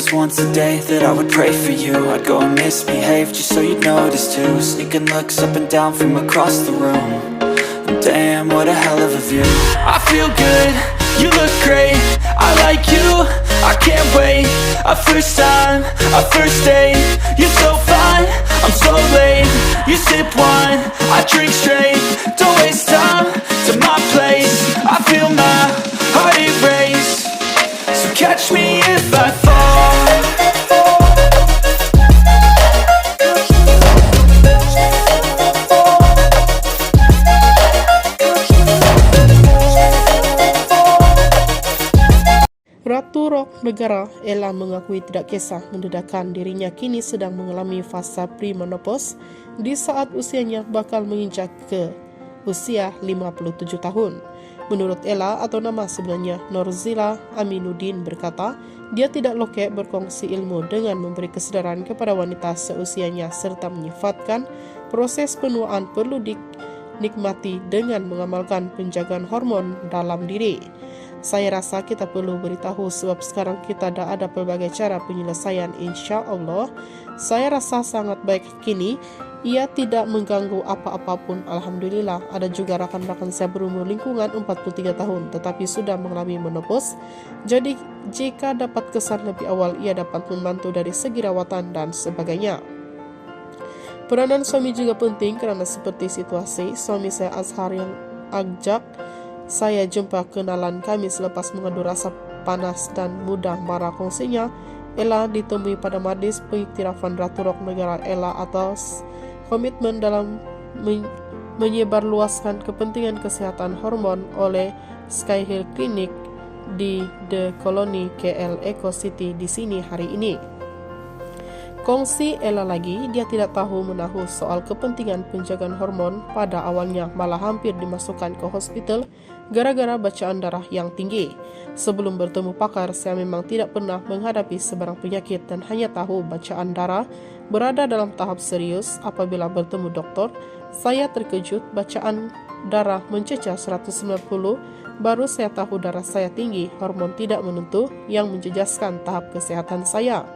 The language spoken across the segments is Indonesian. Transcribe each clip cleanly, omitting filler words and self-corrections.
was once a day that I would pray for you. I'd go and misbehave just so you'd notice too. Sneaking looks up and down from across the room. And damn, what a hell of a view. I feel good, you look great, I like you, I can't wait. A first time, a first date. You're so fine, I'm so late. You sip wine, I drink straight. Don't waste time to my place. I feel my heart erase. So catch me if I fall. Ratu rock negara Ella mengakui tidak kisah mendedahkan dirinya kini sedang mengalami fase premenopause di saat usianya bakal menginjak ke usia 57 tahun. Menurut Ella atau nama sebenarnya Norzila Aminuddin berkata, dia tidak lokek berkongsi ilmu dengan memberi kesedaran kepada wanita seusianya serta menyifatkan proses penuaan perlu dinikmati dengan mengamalkan penjagaan hormon dalam diri. Saya rasa kita perlu beritahu sebab sekarang kita dah ada pelbagai cara penyelesaian, insya Allah. Saya rasa sangat baik kini. Ia tidak mengganggu apa-apapun. Alhamdulillah. Ada juga rakan-rakan saya berumur lingkungan 43 tahun tetapi sudah mengalami menopause. Jadi jika dapat kesan lebih awal, ia dapat membantu dari segi rawatan dan sebagainya. Peranan suami juga penting kerana seperti situasi suami saya Azhar yang ajak saya jumpa kenalan kami selepas mengadu rasa panas dan mudah marah kongsinya. Ella ditemui pada majlis pengiktirafan Ratu Rock Negara Ella atas komitmen dalam menyebarluaskan kepentingan kesehatan hormon oleh Sky Hill Clinic di The Colony KL Eco City di sini hari ini. Kongsi Ella lagi, dia tidak tahu menahu soal kepentingan penjagaan hormon. Pada awalnya malah hampir dimasukkan ke hospital gara-gara bacaan darah yang tinggi. Sebelum bertemu pakar, saya memang tidak pernah menghadapi sebarang penyakit dan hanya tahu bacaan darah berada dalam tahap serius. Apabila bertemu doktor, saya terkejut bacaan darah mencecah 190. Baru saya tahu darah saya tinggi, hormon tidak menentu yang menjejaskan tahap kesehatan saya.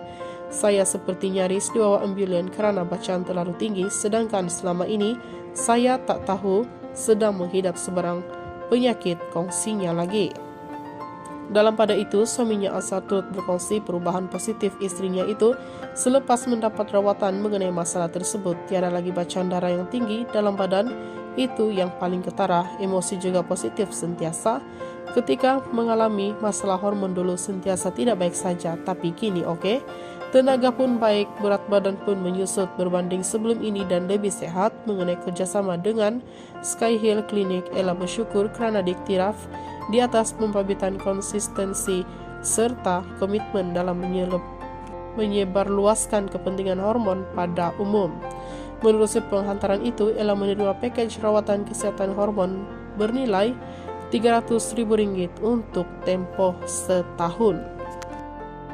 Saya seperti nyaris dibawa ambulan kerana bacaan terlalu tinggi, sedangkan selama ini saya tak tahu sedang menghidap sebarang penyakit, kongsinya lagi. Dalam pada itu, suaminya Azhar turut berkongsi perubahan positif istrinya itu selepas mendapat rawatan mengenai masalah tersebut. Tiada lagi bacaan darah yang tinggi dalam badan, itu yang paling ketara. Emosi juga positif sentiasa. Ketika mengalami masalah hormon dulu sentiasa tidak baik saja, tapi kini oke. Tenaga pun baik, berat badan pun menyusut berbanding sebelum ini dan lebih sehat. Mengenai kerjasama dengan Sky Hill Clinic, Ella bersyukur kerana diiktiraf di atas pembabitan konsistensi serta komitmen dalam menyebarluaskan kepentingan hormon pada umum. Menerusi penghantaran itu, Ella menerima package rawatan kesehatan hormon bernilai Rp300.000 untuk tempoh setahun.